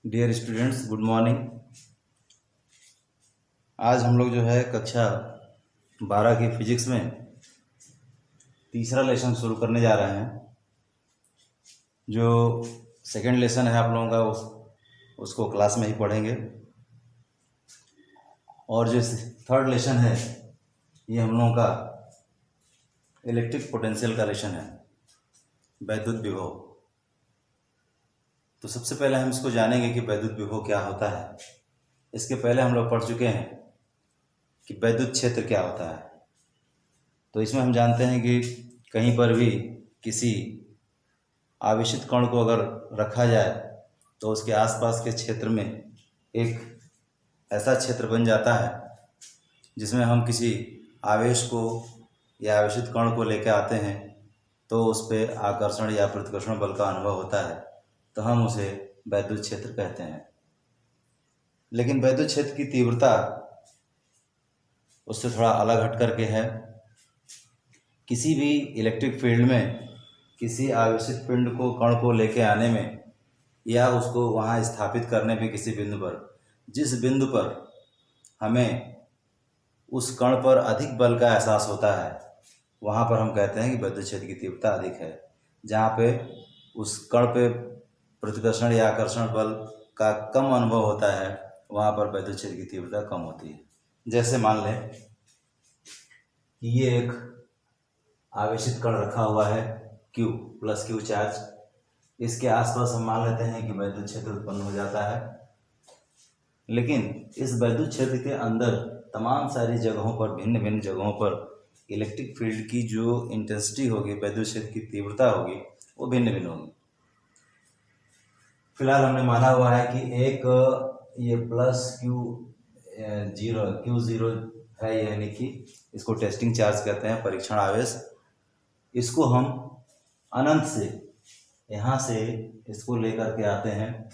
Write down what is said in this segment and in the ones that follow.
Dear students, good morning. आज हम लोग जो है कक्षा 12 की फिजिक्स में तीसरा लेसन शुरू करने जा रहे हैं। जो सेकंड लेसन है आप लोगों का उसको क्लास में ही पढ़ेंगे, और जो थर्ड लेसन है ये हम लोगों का इलेक्ट्रिक पोटेंशियल का लेसन है, वैद्युत विभव। तो सबसे पहले हम इसको जानेंगे कि वैद्युत विभव क्या होता है। इसके पहले हम लोग पढ़ चुके हैं कि वैद्युत क्षेत्र क्या होता है। तो इसमें हम जानते हैं कि कहीं पर भी किसी आवेशित कण को अगर रखा जाए तो उसके आसपास के क्षेत्र में एक ऐसा क्षेत्र बन जाता है जिसमें हम किसी आवेश को या आवेशित कण को लेकर आते हैं तो उस पर आकर्षण या प्रतिकर्षण बल का अनुभव होता है, तो हम उसे वैद्युत क्षेत्र कहते हैं। लेकिन वैद्युत क्षेत्र की तीव्रता उससे थोड़ा अलग हट करके है। किसी भी इलेक्ट्रिक फील्ड में किसी आवेशित पिंड को कण को लेके आने में या उसको वहाँ स्थापित करने में किसी बिंदु पर, जिस बिंदु पर हमें उस कण पर अधिक बल का एहसास होता है वहाँ पर हम कहते हैं कि वैद्युत क्षेत्र की तीव्रता अधिक है। जहाँ पे उस कण पे प्रतिकर्षण या आकर्षण बल का कम अनुभव होता है वहाँ पर वैद्युत क्षेत्र की तीव्रता कम होती है। जैसे मान लें कि ये एक आवेशित कण रखा हुआ है Q प्लस Q चार्ज। इसके आसपास हम मान लेते हैं कि वैद्युत क्षेत्र उत्पन्न हो जाता है। लेकिन इस वैद्युत क्षेत्र के अंदर तमाम सारी जगहों पर, भिन्न भिन्न जगहों पर इलेक्ट्रिक फील्ड की जो इंटेंसिटी होगी, वैद्युत क्षेत्र की तीव्रता होगी, वो भिन्न भिन्न होगी। फिलहाल हमने माना हुआ है कि एक ये प्लस Q0 है, यानी कि इसको टेस्टिंग चार्ज कहते हैं, परीक्षण आवेश। इसको हम अनंत से यहाँ से इसको लेकर के आते हैं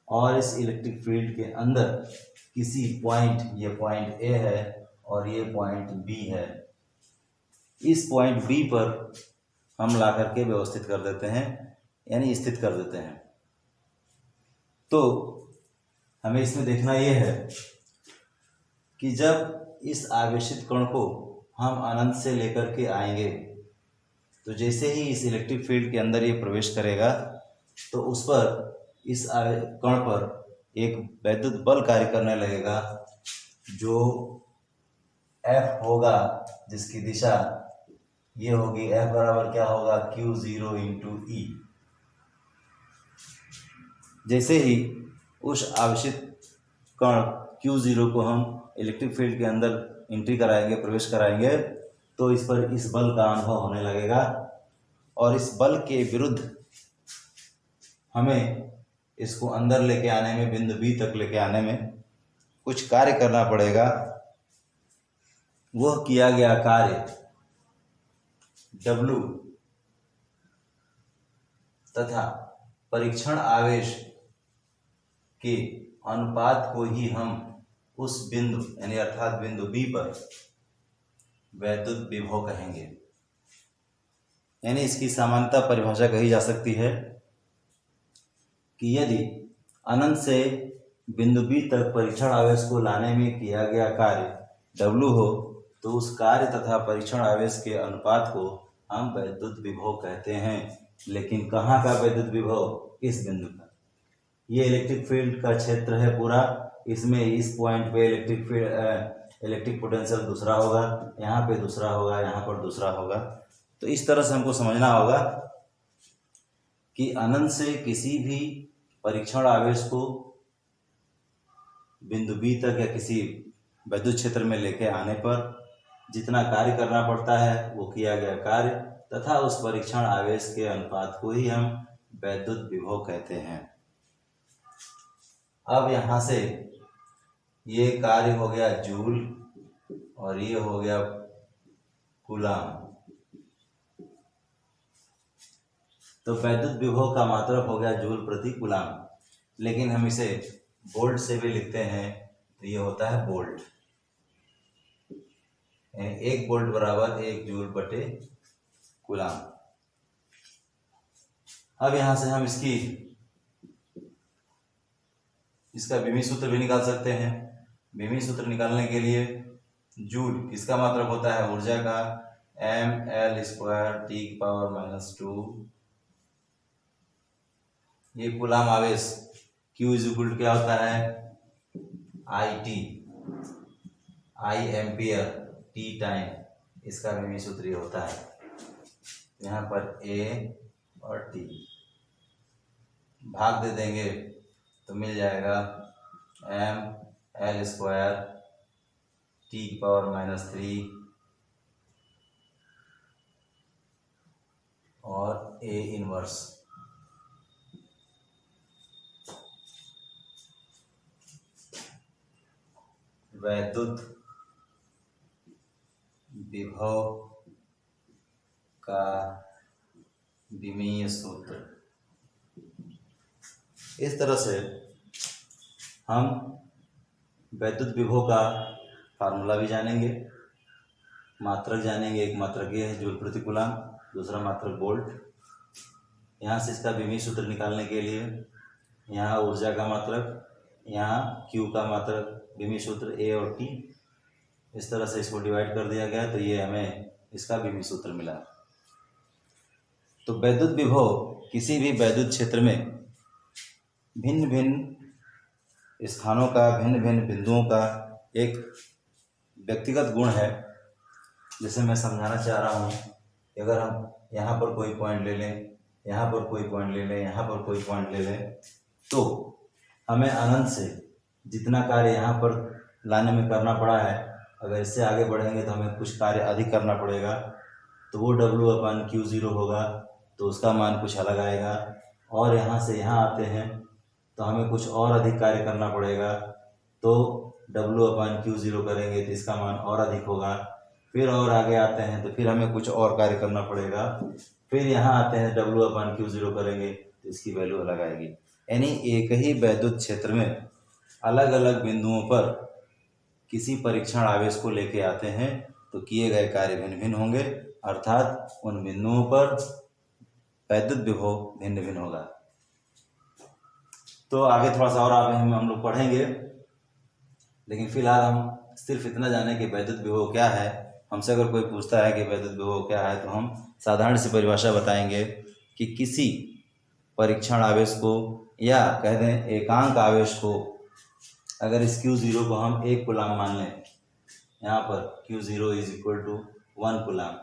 और इस इलेक्ट्रिक फील्ड के अंदर किसी पॉइंट, ये पॉइंट ए है और ये पॉइंट बी है, इस पॉइंट बी पर हम ला करके व्यवस्थित कर देते हैं, यानी स्थित कर देते हैं। तो हमें इसमें देखना ये है कि जब इस आवेशित कण को हम अनंत से लेकर के आएंगे तो जैसे ही इस इलेक्ट्रिक फील्ड के अंदर ये प्रवेश करेगा तो उस पर, इस कण पर एक वैद्युत बल कार्य करने लगेगा जो F होगा, जिसकी दिशा ये होगी। F बराबर क्या होगा? Q0 into E। जैसे ही उस आवेशित कण Q0 को हम इलेक्ट्रिक फील्ड के अंदर एंट्री कराएंगे, प्रवेश कराएंगे, तो इस पर इस बल का अनुभव होने लगेगा और इस बल के विरुद्ध हमें इसको अंदर लेके आने में, बिंदु बी तक लेके आने में कुछ कार्य करना पड़ेगा। वह किया गया कार्य W तथा परीक्षण आवेश के अनुपात को ही हम उस बिंदु, यानी अर्थात बिंदु बी पर वैद्युत विभव कहेंगे। यानी इसकी सामान्यतः परिभाषा कही जा सकती है कि यदि अनंत से बिंदु बी तक परीक्षण आवेश को लाने में किया गया कार्य W हो तो उस कार्य तथा परीक्षण आवेश के अनुपात को हम वैद्युत विभव कहते हैं। लेकिन कहाँ का वैद्युत विभव? इस बिंदु का। ये इलेक्ट्रिक फील्ड का क्षेत्र है पूरा। इसमें इस पॉइंट पे इलेक्ट्रिक पोटेंशियल दूसरा होगा, यहाँ पे दूसरा होगा, यहाँ पर दूसरा होगा। तो इस तरह से हमको समझना होगा कि अनंत से किसी भी परीक्षण आवेश को बिंदु बी तक या किसी वैद्युत क्षेत्र में लेके आने पर जितना कार्य करना पड़ता है वो किया गया कार्य तथा उस परीक्षण आवेश के अनुपात को ही हम वैद्युत विभव कहते हैं। अब यहाँ से ये कार्य हो गया जूल और ये हो गया कूलाम। तो वैद्युत विभव का मात्रक हो गया जूल प्रति कूलाम। लेकिन हम इसे वोल्ट से भी लिखते हैं, तो ये होता है वोल्ट। 1 वोल्ट बराबर 1 जूल बटे कूलाम। अब यहां से हम इसकी इसका विमी सूत्र भी निकाल सकते हैं। विमी सूत्र निकालने के लिए जूल किसका मात्रक होता है, ऊर्जा का, ml²T⁻²। ये कूलाम आवेश Q = क्या होता है, IT, I ampere, T time, इसका विमी सूत्र ये होता है। यहाँ पर A और T भाग दे देंगे तो मिल जाएगा ml²T⁻³ और A इनवर्स। वैद्युत विभव का विमीय सूत्र। इस तरह से हम वैद्युत विभव का फार्मूला भी जानेंगे, मात्रक जानेंगे। एक मात्रक ये है जूल प्रति कूलाम, दूसरा मात्रक वोल्ट। यहाँ से इसका विमीय सूत्र निकालने के लिए यहाँ ऊर्जा का मात्रक, यहाँ Q का मात्रक, विमीय सूत्र A और T, इस तरह से इसको डिवाइड कर दिया गया, तो ये हमें इसका विमीय सूत्र मिला। तो वैद्युत विभव किसी भी वैद्युत क्षेत्र में भिन्न भिन्न स्थानों का, भिन्न भिन्न बिंदुओं का एक व्यक्तिगत गुण है। जैसे मैं समझाना चाह रहा हूँ कि अगर हम यहाँ पर कोई पॉइंट ले लें, यहाँ पर कोई पॉइंट ले लें, यहाँ पर कोई पॉइंट ले लें, तो हमें अनंत से जितना कार्य यहाँ पर लाने में करना पड़ा है, अगर इससे आगे बढ़ेंगे तो हमें कुछ कार्य अधिक करना पड़ेगा, तो वो W/Q0 होगा, तो उसका मान कुछ अलग आएगा। और यहाँ से यहाँ आते हैं तो हमें कुछ और अधिक कार्य करना पड़ेगा, तो W/Q0 करेंगे तो इसका मान और अधिक होगा। फिर और आगे आते हैं तो फिर हमें कुछ और कार्य करना पड़ेगा, फिर यहाँ आते हैं W/Q0 करेंगे तो इसकी वैल्यू अलग आएगी। यानी एक ही वैद्युत क्षेत्र में अलग अलग बिंदुओं पर किसी परीक्षण आवेश को लेके आते हैं तो किए गए कार्य भिन्न भिन्न होंगे, अर्थात उन बिंदुओं पर वैद्युत विभव भिन्न भिन्न होगा। तो आगे थोड़ा सा और आगे हम लोग पढ़ेंगे, लेकिन फिलहाल हम सिर्फ इतना जाने कि वैद्युत विभव क्या है। हमसे अगर कोई पूछता है कि वैद्युत विभव क्या है, तो हम साधारण सी परिभाषा बताएंगे कि किसी परीक्षण आवेश को या कह दें एकांक आवेश को, अगर इस Q0 को हम 1 कूलाम मान लें, यहाँ पर Q0 = 1 कूलाम,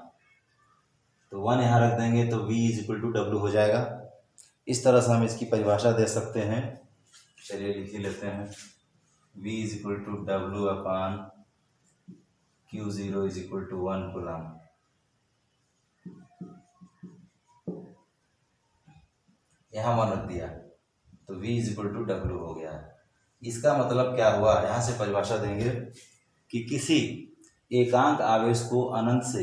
तो 1 यहाँ रख देंगे तो V = W हो जाएगा। इस तरह से हम इसकी परिभाषा दे सकते हैं। चलिए लिख ही लेते हैं, V = W/Q0 = 1 कूलाम। यहाँ 1 रख दिया तो V = W हो गया। इसका मतलब क्या हुआ, यहाँ से परिभाषा देंगे कि किसी एकांक आवेश को अनंत से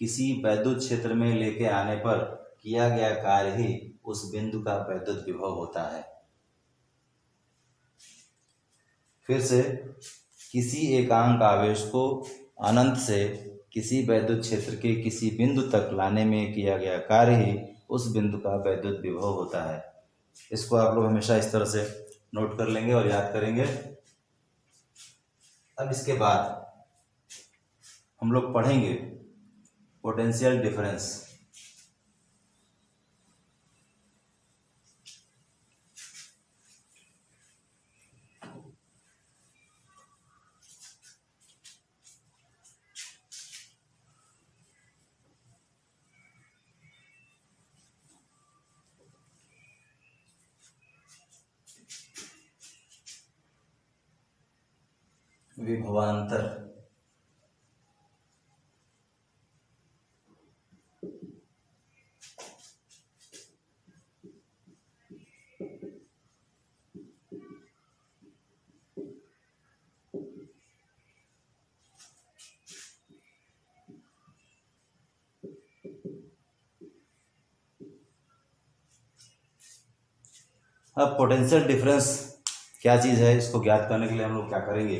किसी वैद्युत क्षेत्र में लेके आने पर किया गया कार्य ही उस बिंदु का वैद्युत विभव होता है। फिर से, किसी एकांक आवेश को अनंत से किसी वैद्युत क्षेत्र के किसी बिंदु तक लाने में किया गया कार्य ही उस बिंदु का वैद्युत विभव होता है। इसको आप लोग हमेशा इस तरह से नोट कर लेंगे और याद करेंगे। अब इसके बाद हम लोग पढ़ेंगे पोटेंशियल डिफरेंस। विभवांतर। अब पोटेंशियल डिफरेंस क्या चीज़ है, इसको ज्ञात करने के लिए हम लोग क्या करेंगे,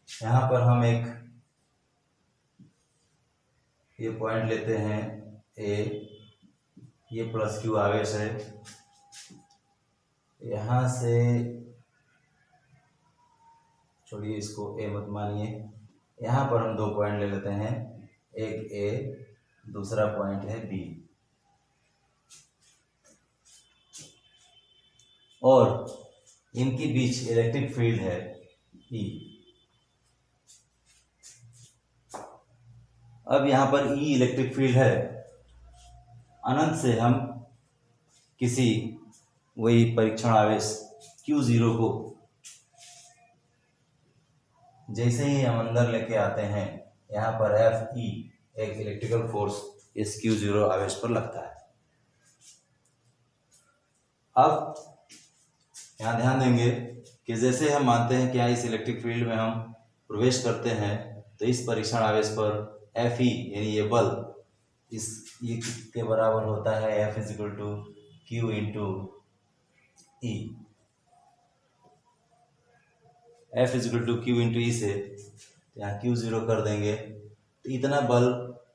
यहाँ पर हम एक ये पॉइंट लेते हैं A, ये +Q आवेश है, यहाँ से छोड़िए, इसको ए मत मानिए। यहाँ पर हम 2 पॉइंट ले लेते हैं, एक ए, दूसरा पॉइंट है बी, और इनके बीच इलेक्ट्रिक फील्ड है ई। अब यहाँ पर ई इलेक्ट्रिक फील्ड है, अनंत से हम किसी वही परीक्षण आवेश Q0 को जैसे ही हम अंदर लेके आते हैं, यहाँ पर Fe एक इलेक्ट्रिकल फोर्स इस Q0 आवेश पर लगता है। अब यहाँ ध्यान देंगे कि जैसे हम मानते हैं कि यहाँ इस इलेक्ट्रिक फील्ड में हम प्रवेश करते हैं, तो इस परीक्षण आवेश पर Fe यानी ये बल ये के बराबर होता है F = Q × E। F = Q × E से यहाँ Q0 कर देंगे, तो इतना बल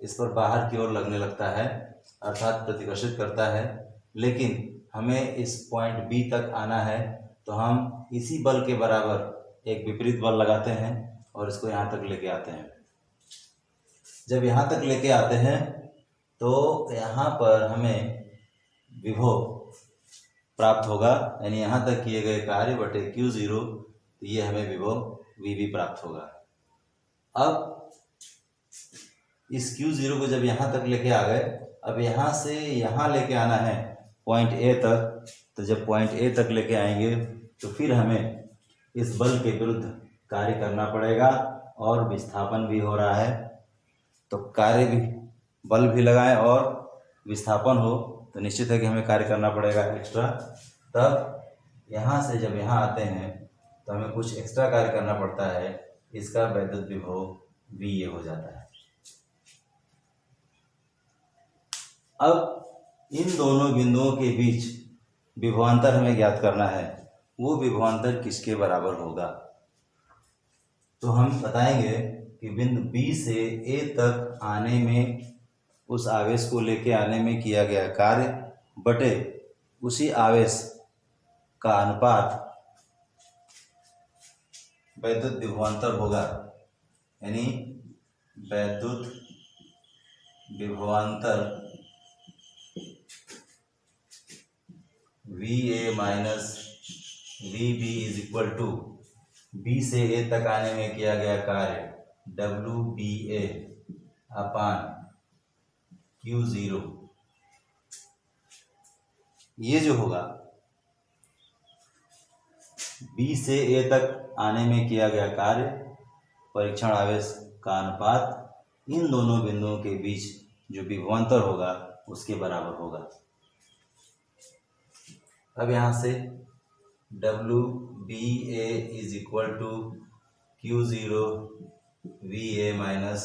इस पर बाहर की ओर लगने लगता है, अर्थात प्रतिकर्षित करता है। लेकिन हमें इस पॉइंट B तक आना है, तो हम इसी बल के बराबर एक विपरीत बल लगाते हैं और इसको यहाँ तक लेके आते हैं। जब यहाँ तक लेके आते हैं तो यहाँ पर हमें विभव प्राप्त होगा, यानी यहाँ तक किए गए कार्य बटे Q0, तो ये हमें विभव VV प्राप्त होगा। अब इस Q0 को जब यहाँ तक लेके आ गए, अब यहाँ से यहाँ लेके आना है पॉइंट A तक, तो जब पॉइंट A तक लेके आएंगे तो फिर हमें इस बल के विरुद्ध कार्य करना पड़ेगा, और विस्थापन भी हो रहा है, तो कार्य भी, बल भी लगाएं और विस्थापन हो, तो निश्चित है कि हमें कार्य करना पड़ेगा एक्स्ट्रा। तब यहाँ से जब यहाँ आते हैं तो हमें कुछ एक्स्ट्रा कार्य करना पड़ता है, इसका वैद्युत विभव VA हो जाता है। अब इन दोनों बिंदुओं के बीच विभवांतर हमें ज्ञात करना है, वो विभवांतर किसके बराबर होगा? तो हम बताएंगे कि बिंदु B से A तक आने में, उस आवेश को लेके आने में किया गया कार्य बटे उसी आवेश का अनुपात वैद्युत विभवांतर होगा, यानी वैद्युत विभवांतर VA माइनस VB = B से A तक आने में किया गया कार्य WBA / Q0। ये जो होगा B से A तक आने में किया गया कार्य परीक्षण आवेश का अनुपात इन दोनों बिंदुओं के बीच जो विभवांतर होगा उसके बराबर होगा। अब यहाँ से WBA = Q0 VA minus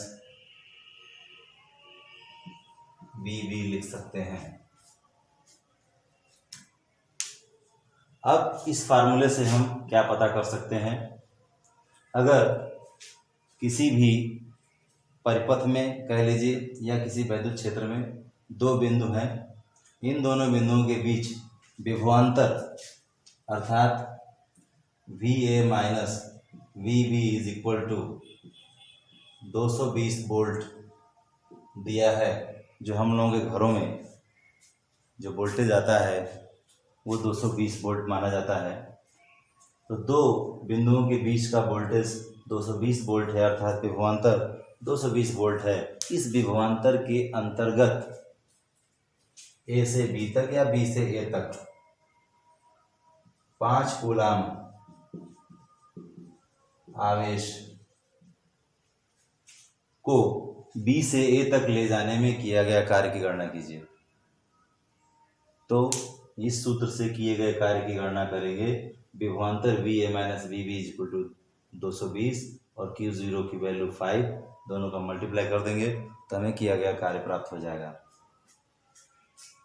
VB लिख सकते हैं। अब इस फार्मूले से हम क्या पता कर सकते हैं? अगर किसी भी परिपथ में कह लीजिए या किसी विद्युत क्षेत्र में 2 बिंदु हैं, इन दोनों बिंदुओं के बीच विभवांतर अर्थात VA माइनस VB = 220 वोल्ट दिया है। जो हम लोगों के घरों में जो वोल्टेज आता है वो 220 वोल्ट माना जाता है। तो 2 बिंदुओं के बीच का वोल्टेज 220 वोल्ट है, अर्थात विभवांतर 220 वोल्ट है। इस विभवांतर के अंतर्गत A से B तक या B से A तक 5 कूलाम आवेश को B से A तक ले जाने में किया गया कार्य की गणना कीजिए। तो इस सूत्र से किए गए कार्य की गणना करेंगे। विभवांतर VA माइनस VB = 220 और Q0 की वैल्यू 5, दोनों का मल्टीप्लाई कर देंगे तो हमें किया गया कार्य प्राप्त हो जाएगा।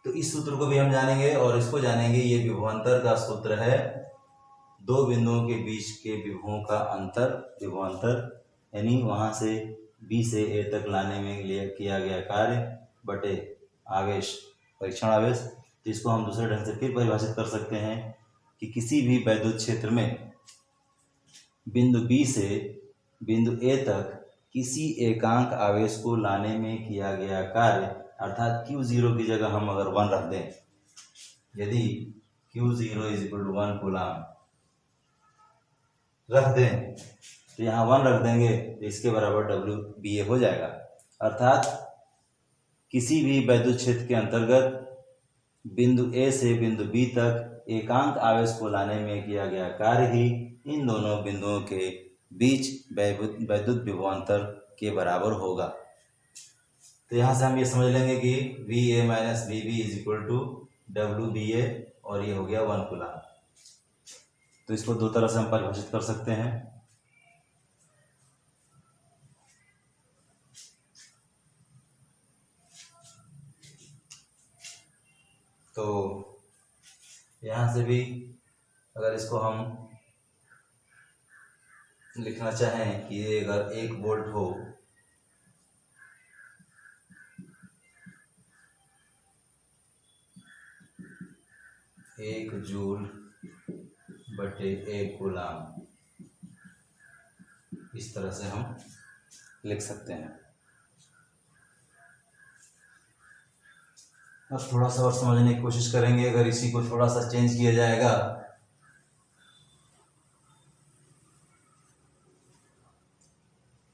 तो इस सूत्र को भी हम जानेंगे और इसको जानेंगे। ये विभवांतर का सूत्र है, 2 बिंदुओं के बीच के विभवों का अंतर विभवांतर, यानी वहाँ से B से A तक लाने में लिए किया गया कार्य बटे आवेश परीक्षण आवेश। तो इसको हम दूसरे ढंग से फिर परिभाषित कर सकते हैं कि किसी भी वैद्युत क्षेत्र में बिंदु बी से बिंदु ए तक किसी एकांक आवेश को लाने में किया गया कार्य, अर्थात Q0 की जगह हम अगर 1 रख दें, यदि Q0 = 1 कूलाम रख दें तो यहाँ 1 रख देंगे तो इसके बराबर WBA हो जाएगा। अर्थात किसी भी वैद्युत क्षेत्र के अंतर्गत बिंदु ए से बिंदु बी तक एकांक आवेश को लाने में किया गया कार्य ही इन दोनों बिंदुओं के बीच वैद्युत विभवांतर के बराबर होगा। तो यहाँ से हम ये समझ लेंगे कि VA - VB = WBA और ये हो गया 1 कूलाम। तो इसको दो तरह से हम परिभाषित कर सकते हैं। तो यहाँ से भी अगर इसको हम लिखना चाहें कि ये अगर 1 वोल्ट हो एक जूल बटे 1 कूलाम, इस तरह से हम लिख सकते हैं। अब थोड़ा सा और समझने की कोशिश करेंगे। अगर इसी को थोड़ा सा चेंज किया जाएगा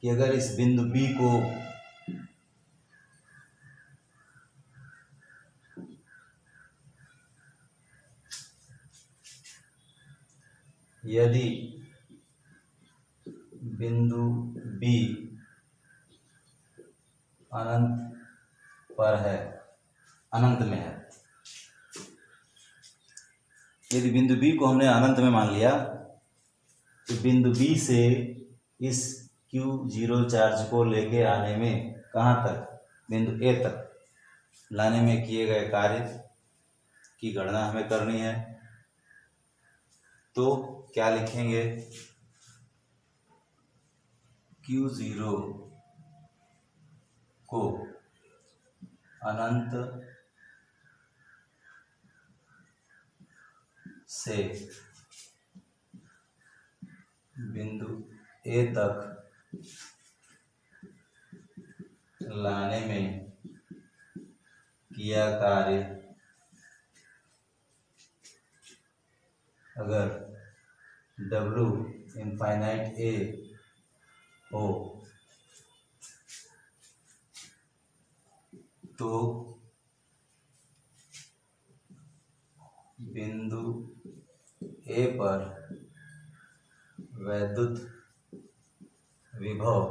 कि अगर इस बिंदु बी को यदि बिंदु बी अनंत पर है, अनंत में है, यदि बिंदु बी को हमने अनंत में मान लिया तो बिंदु बी से इस Q0 चार्ज को लेके आने में कहाँ तक, बिंदु ए तक लाने में किए गए कार्य की गणना हमें करनी है। तो क्या लिखेंगे, Q0 को अनंत से बिंदु ए तक लाने में किया कार्य अगर W इनफाइनाइट A हो तो बिंदु ए पर वैद्युत विभव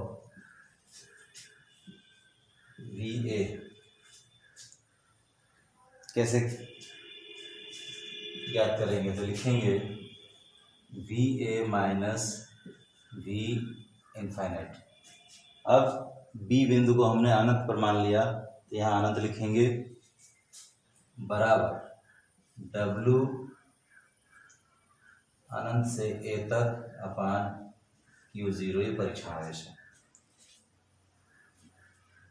VA कैसे ज्ञात करेंगे, तो लिखेंगे VA - V इनफाइनाइट। अब बी बिंदु को हमने अनंत पर मान लिया तो यहाँ अनंत लिखेंगे बराबर W अनंत से A तक अपान Q0, ये परीक्षण आवेश है।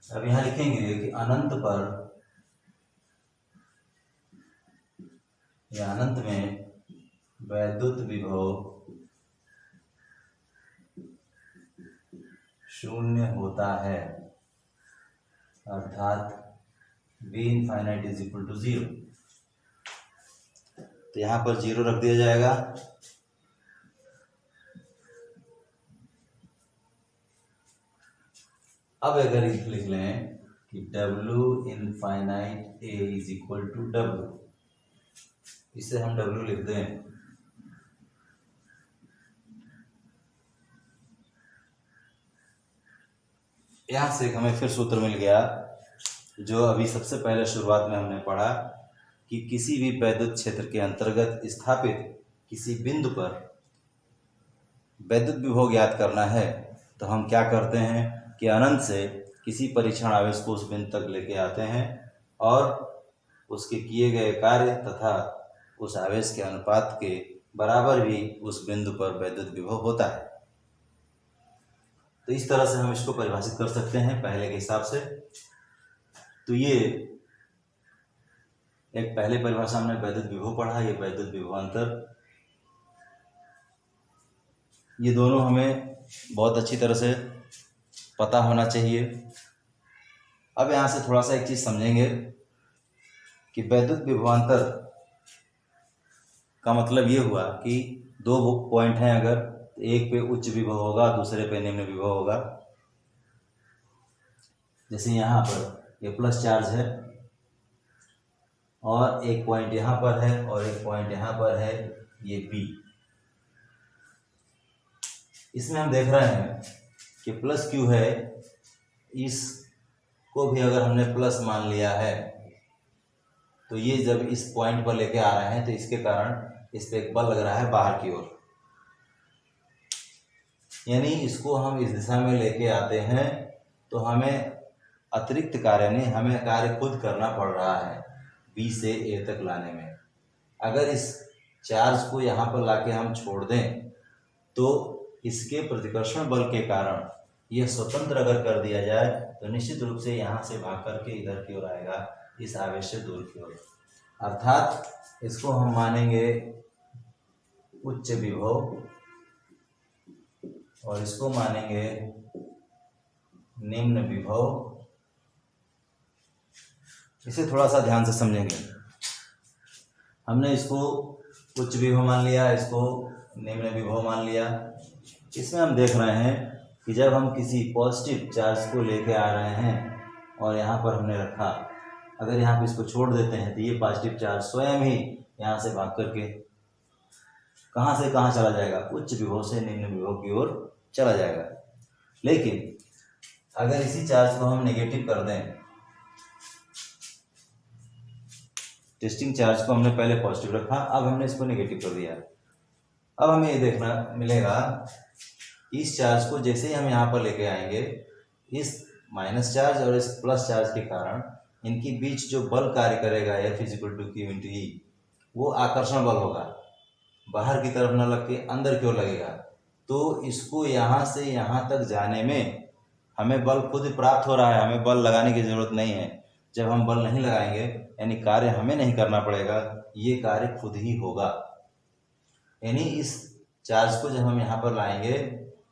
अब यहाँ लिखेंगे कि अनंत पर या अनंत में वैद्युत विभव 0 होता है, अर्थात V इनफाइनाइट = 0। तो यहाँ पर 0 रख दिया जाएगा। अब अगर लिख लें कि W इनफाइनाइट A = W, इसे हम W लिख दें, यहाँ से हमें फिर सूत्र मिल गया जो अभी सबसे पहले शुरुआत में हमने पढ़ा कि किसी भी वैद्युत क्षेत्र के अंतर्गत स्थापित किसी बिंदु पर वैद्युत विभव ज्ञात करना है तो हम क्या करते हैं कि अनंत से किसी परीक्षण आवेश को उस बिंदु तक लेके आते हैं और उसके किए गए कार्य तथा उस आवेश के अनुपात के बराबर भी उस बिंदु पर वैद्युत विभव होता है। तो इस तरह से हम इसको परिभाषित कर सकते हैं पहले के हिसाब से। तो ये एक पहले परिभाषा हमने वैद्युत विभव पढ़ा, ये वैद्युत विभवांतर ये दोनों हमें बहुत अच्छी तरह से पता होना चाहिए। अब यहाँ से थोड़ा सा एक चीज़ समझेंगे कि वैद्युत विभवांतर का मतलब ये हुआ कि दो पॉइंट हैं, अगर एक पे उच्च विभव होगा दूसरे पे निम्न विभव होगा। जैसे यहाँ पर ये प्लस चार्ज है और एक पॉइंट यहाँ पर है और एक पॉइंट यहाँ पर है, ये बी। इसमें हम देख रहे हैं कि प्लस क्यू है, इसको भी अगर हमने प्लस मान लिया है तो ये जब इस पॉइंट पर लेके आ रहे हैं तो इसके कारण इस पे एक बल लग रहा है बाहर की ओर, यानी इसको हम इस दिशा में लेके आते हैं तो हमें अतिरिक्त कार्य नहीं, हमें कार्य खुद करना पड़ रहा है बी से ए तक लाने में। अगर इस चार्ज को यहाँ पर लाके हम छोड़ दें तो इसके प्रतिकर्षण बल के कारण यह स्वतंत्र अगर कर दिया जाए तो निश्चित रूप से यहाँ से भाग करके इधर की ओर आएगा, इस आवेश से दूर की ओर। अर्थात इसको हम मानेंगे उच्च विभव और इसको मानेंगे निम्न विभव। इसे थोड़ा सा ध्यान से समझेंगे। हमने इसको उच्च विभव मान लिया, इसको निम्न विभव मान लिया। इसमें हम देख रहे हैं कि जब हम किसी पॉजिटिव चार्ज को लेके आ रहे हैं और यहाँ पर हमने रखा, अगर यहाँ पे इसको छोड़ देते हैं तो ये पॉजिटिव चार्ज स्वयं ही यहाँ से भाग करके कहाँ से कहाँ चला जाएगा, उच्च विभव से निम्न विभव की ओर चला जाएगा। लेकिन अगर इसी चार्ज को हम नेगेटिव कर दें, टेस्टिंग चार्ज को हमने पहले पॉजिटिव रखा, अब हमने इसको नेगेटिव कर दिया। अब हमें ये देखना मिलेगा इस चार्ज को जैसे ही हम यहाँ पर लेके आएंगे, इस माइनस चार्ज और इस प्लस चार्ज के कारण इनके बीच जो बल कार्य करेगा F=Q × E, वो आकर्षण बल होगा, बाहर की तरफ न लग के अंदर की ओर लगेगा। तो इसको यहाँ से यहाँ तक जाने में हमें बल खुद प्राप्त हो रहा है, हमें बल लगाने की ज़रूरत नहीं है। जब हम बल नहीं लगाएंगे यानी कार्य हमें नहीं करना पड़ेगा, ये कार्य खुद ही होगा। यानी इस चार्ज को जब हम यहाँ पर लाएंगे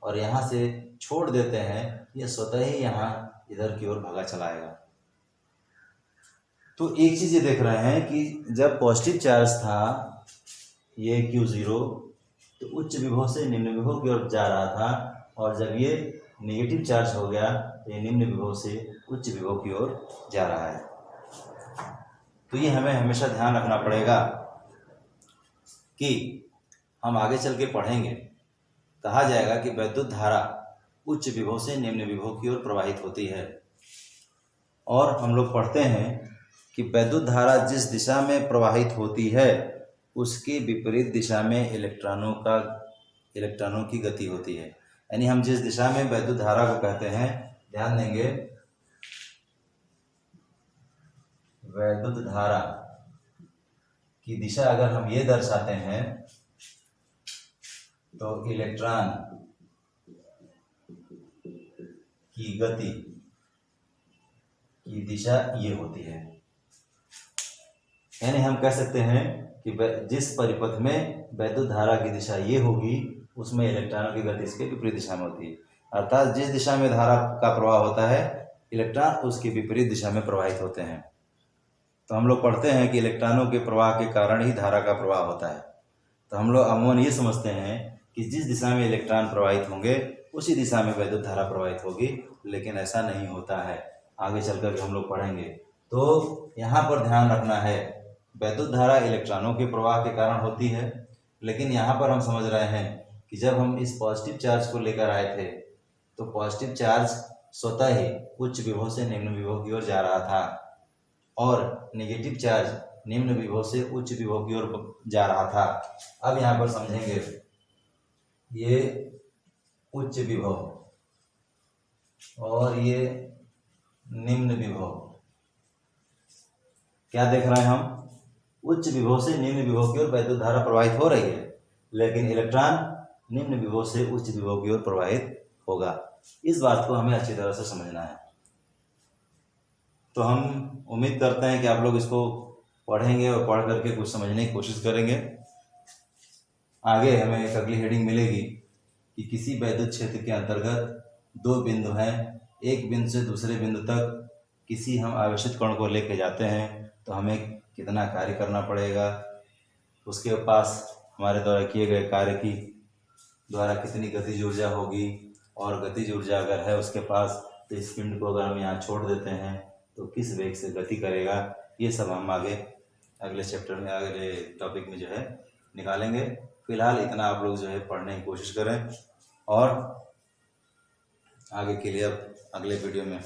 और यहाँ से छोड़ देते हैं, ये स्वतः ही यहाँ इधर की ओर भागा चलाएगा। तो एक चीज़ ये देख रहे हैं कि जब पॉजिटिव चार्ज था ये Q0 तो उच्च विभव से निम्न विभव की ओर जा रहा था, और जब ये नेगेटिव चार्ज हो गया तो ये निम्न विभव से उच्च विभव की ओर जा रहा है। तो ये हमें हमेशा ध्यान रखना पड़ेगा कि हम आगे चल के पढ़ेंगे, कहा जाएगा कि वैद्युत धारा उच्च विभव से निम्न विभव की ओर प्रवाहित होती है। और हम लोग पढ़ते हैं कि वैद्युत धारा जिस दिशा में प्रवाहित होती है उसके विपरीत दिशा में इलेक्ट्रॉनों की गति होती है। यानी हम जिस दिशा में वैद्युत धारा को कहते हैं, ध्यान देंगे, वैद्युत धारा की दिशा अगर हम ये दर्शाते हैं तो इलेक्ट्रॉन की गति की दिशा ये होती है। यानी हम कह सकते हैं कि जिस परिपथ में वैद्युत धारा की दिशा ये होगी उसमें इलेक्ट्रॉनों की गति इसके विपरीत दिशा में होती है। अर्थात जिस दिशा में धारा का प्रवाह होता है इलेक्ट्रॉन उसके विपरीत दिशा में प्रवाहित होते हैं। तो हम लोग पढ़ते हैं कि इलेक्ट्रॉनों के प्रवाह के कारण ही धारा का प्रवाह होता है। तो हम लोग अमूमन ये समझते हैं कि जिस दिशा में इलेक्ट्रॉन प्रवाहित होंगे उसी दिशा में वैद्युत धारा प्रवाहित होगी, लेकिन ऐसा नहीं होता है। आगे चलकर हम लोग पढ़ेंगे। तो यहाँ पर ध्यान रखना है, वैद्युत धारा इलेक्ट्रॉनों के प्रवाह के कारण होती है, लेकिन यहाँ पर हम समझ रहे हैं कि जब हम इस पॉजिटिव चार्ज को लेकर आए थे तो पॉजिटिव चार्ज स्वतः ही उच्च विभव से निम्न विभव की ओर जा रहा था और नेगेटिव चार्ज निम्न विभव से उच्च विभव की ओर जा रहा था। अब यहाँ पर समझेंगे, ये उच्च विभव और ये निम्न विभव, क्या देख रहे हैं हम? उच्च विभव से निम्न विभव की ओर वैद्युत धारा प्रवाहित हो रही है, लेकिन इलेक्ट्रॉन निम्न विभव से उच्च विभव की ओर प्रवाहित होगा। इस बात को हमें अच्छी तरह से समझना है। तो हम उम्मीद करते हैं कि आप लोग इसको पढ़ेंगे और पढ़ करके कुछ समझने की कोशिश करेंगे। आगे हमें एक अगली हेडिंग मिलेगी कि किसी वैद्युत क्षेत्र के अंतर्गत दो बिंदु हैं, एक बिंदु से दूसरे बिंदु तक किसी हम आवेशित कण को लेके जाते हैं तो हमें कितना कार्य करना पड़ेगा, उसके पास हमारे द्वारा किए गए कार्य की द्वारा कितनी गतिज ऊर्जा होगी, और गतिज ऊर्जा अगर है उसके पास तो इस पिंड को अगर हम यहाँ छोड़ देते हैं तो किस वेग से गति करेगा। ये सब हम आगे अगले चैप्टर में, अगले टॉपिक में जो है निकालेंगे। फिलहाल इतना आप लोग जो है पढ़ने की कोशिश करें और आगे के लिए अब अगले वीडियो में